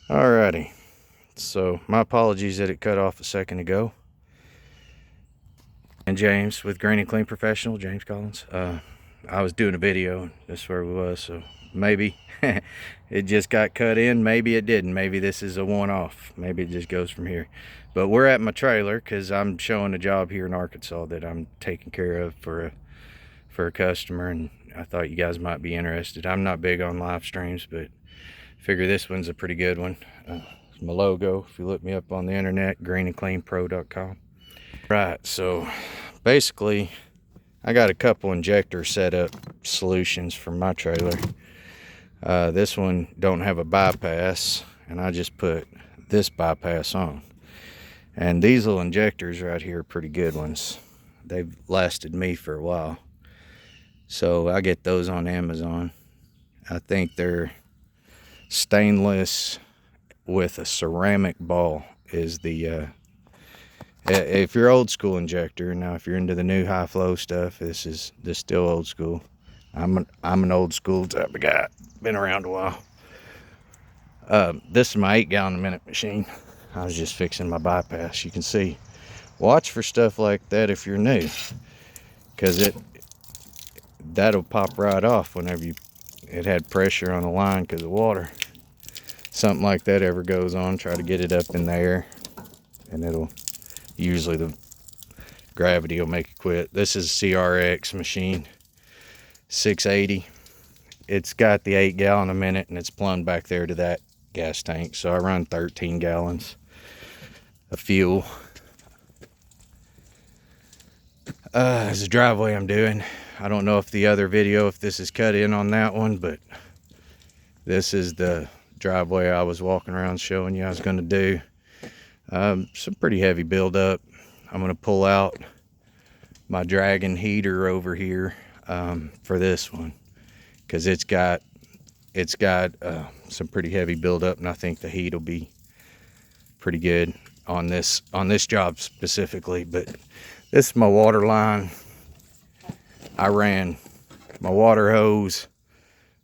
Alrighty, so my apologies that it cut off a second ago. And James with Green and Clean Professional, James Collins. I was doing a video, this is where we was, so maybe it just got cut in, maybe it didn't, maybe this is a one-off, maybe it just goes from here. But we're at my trailer because I'm showing a job here in Arkansas that I'm taking care of for a customer, and I thought you guys might be interested. I'm not big on live streams, but figure this one's a pretty good one. It's my logo. If you look me up on the internet, greenandcleanpro.com. Right, so basically I got a couple injector setup solutions for my trailer. This one don't have a bypass, and I just put this bypass on. And these little injectors right here are pretty good ones. They've lasted me for a while. So I get those on Amazon. I think they're stainless with a ceramic ball is the if you're old school injector. Now if you're into the new high flow stuff, this is still old school. I'm an old school type of guy, been around a while. This is my 8-gallon a minute machine. I was just fixing my bypass. You can see, watch for stuff like that if you're new, because that'll pop right off whenever it had pressure on the line because of water. Something like that ever goes on, try to get it up in the air, and it'll usually, the gravity will make it quit. This is a CRX machine, 680. It's got the 8-gallon a minute, and it's plumbed back there to that gas tank. So I run 13 gallons of fuel. It's a driveway I'm doing. I don't know if the other video, if this is cut in on that one, but this is the driveway I was walking around showing you I was going to do. Some pretty heavy buildup. I'm going to pull out my Dragon heater over here for this one, because it's got some pretty heavy buildup, and I think the heat will be pretty good on this job specifically. But this is my water line. I ran my water hose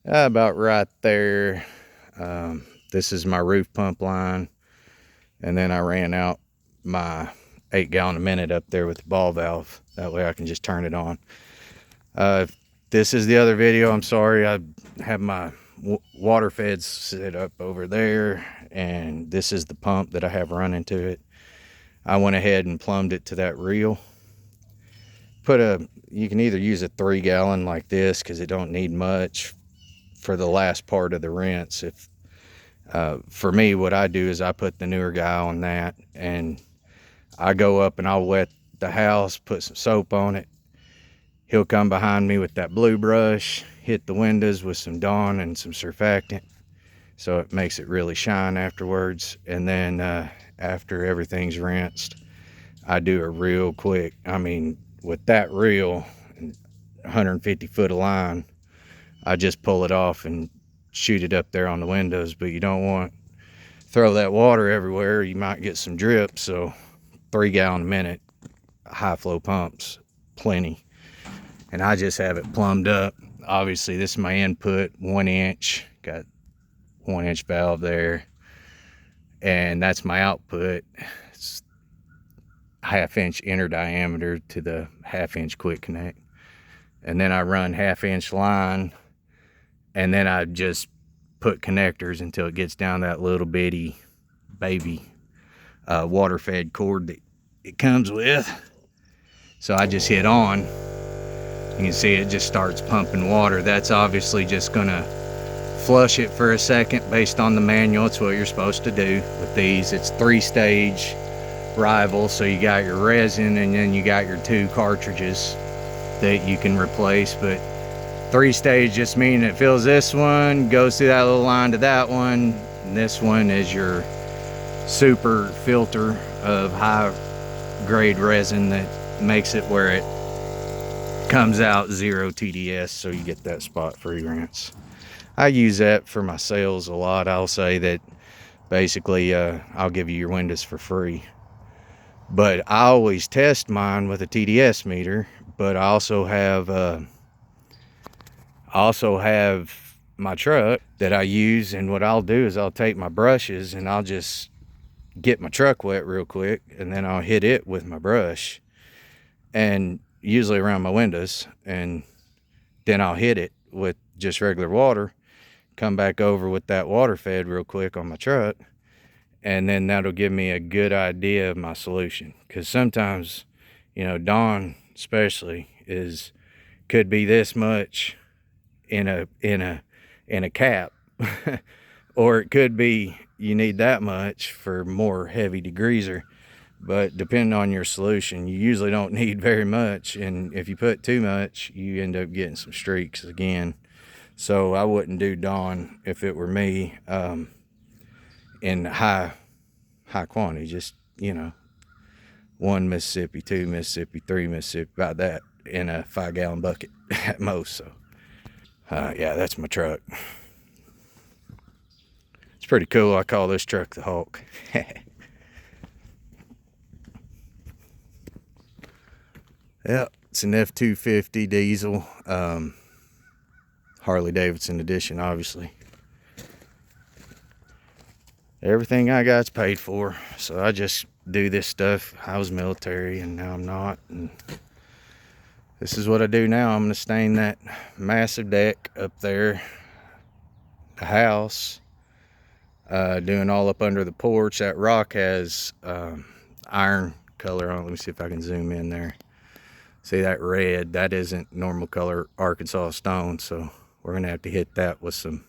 about right there. This is my roof pump line, and then I ran out my 8-gallon a minute up there with the ball valve. That way I can just turn it on. This is the other video. I'm sorry, I have my water feds set up over there, and this is the pump that I have running to it. I went ahead and plumbed it to that reel. You can either use a 3-gallon like this, because it don't need much for the last part of the rinse. For me, what I do is I put the newer guy on that, and I go up and I'll wet the house, put some soap on it. He'll come behind me with that blue brush, hit the windows with some Dawn and some surfactant, so it makes it really shine afterwards. And then after everything's rinsed, I do a real quick, I mean, with that reel, 150 foot of line, I just pull it off and shoot it up there on the windows. But you don't want to throw that water everywhere, you might get some drip. So 3-gallon a minute high flow pumps plenty, and I just have it plumbed up. Obviously this is my input, 1 inch, got 1 inch valve there, and that's my output. It's 1/2 inch inner diameter to the 1/2 inch quick connect, and then I run 1/2 inch line, and then I just put connectors until it gets down that little bitty baby water fed cord that it comes with. So I just hit on. You can see it just starts pumping water. That's obviously just gonna flush it for a second based on the manual. It's what you're supposed to do with these. It's 3-stage rival, so you got your resin, and then you got your 2 cartridges that you can replace. But 3-stage just means it fills this one, goes through that little line to that one, and this one is your super filter of high grade resin that makes it where it comes out 0 TDS, so you get that spot free rinse. I use that for my sales a lot. I'll say that basically I'll give you your windows for free, but I always test mine with a TDS meter. But I also have my truck that I use, and what I'll do is I'll take my brushes and I'll just get my truck wet real quick, and then I'll hit it with my brush, and usually around my windows, and then I'll hit it with just regular water, come back over with that water fed real quick on my truck, and then that'll give me a good idea of my solution. Because sometimes, you know, Dawn especially could be this much in a cap or it could be you need that much for more heavy degreaser. But depending on your solution, you usually don't need very much, and if you put too much, you end up getting some streaks again. So I wouldn't do Dawn if it were me, in high quantity. Just, you know, 1 Mississippi, 2 Mississippi, 3 Mississippi, about that, in a 5-gallon bucket at most. So yeah, that's my truck. It's pretty cool. I call this truck the Hulk. Yep, it's an F-250 diesel, Harley Davidson edition, obviously. Everything I got's paid for, so I just do this stuff. I was military and now I'm not, and this is what I do now. I'm gonna stain that massive deck up there, the house, doing all up under the porch. That rock has iron color on it. Let me see if I can zoom in there. See that red? That isn't normal color Arkansas stone, so we're gonna have to hit that with some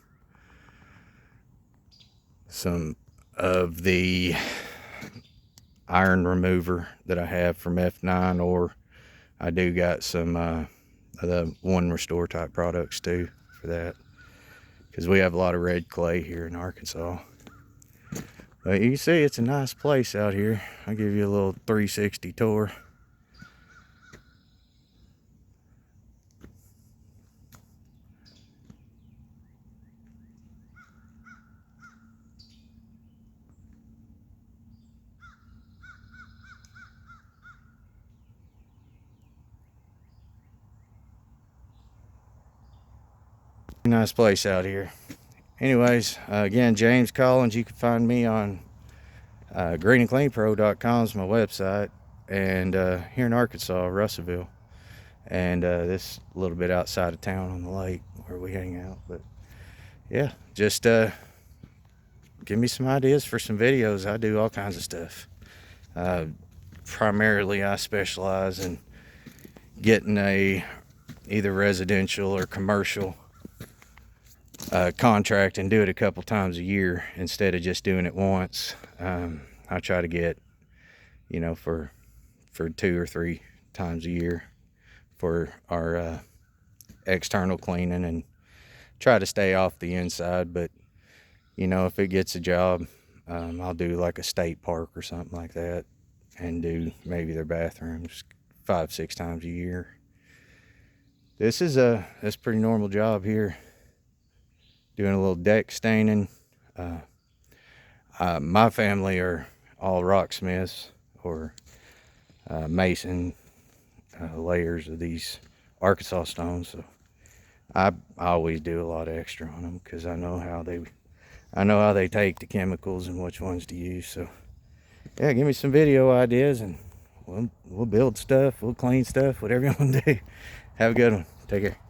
of the iron remover that I have from F9, or I do got some of the One Restore type products too for that, because we have a lot of red clay here in Arkansas. But you can see it's a nice place out here. I'll give you a little 360 tour. Nice place out here. Anyways, again, James Collins. You can find me on greenandcleanpro.com is my website, and here in Arkansas, Russellville, and this a little bit outside of town on the lake where we hang out. But yeah, just give me some ideas for some videos. I do all kinds of stuff. Primarily I specialize in getting a either residential or commercial contract and do it a couple times a year instead of just doing it once. I try to get, you know, for 2 or 3 times a year for our external cleaning, and try to stay off the inside. But you know, if it gets a job, I'll do like a state park or something like that and do maybe their bathrooms 5-6 times a year. This is that's a pretty normal job here, doing a little deck staining. My family are all rocksmiths or mason layers of these Arkansas stones, so I always do a lot of extra on them because I know how they take the chemicals and which ones to use. So yeah, give me some video ideas and we'll build stuff, we'll clean stuff, whatever you want to do. Have a good one. Take care.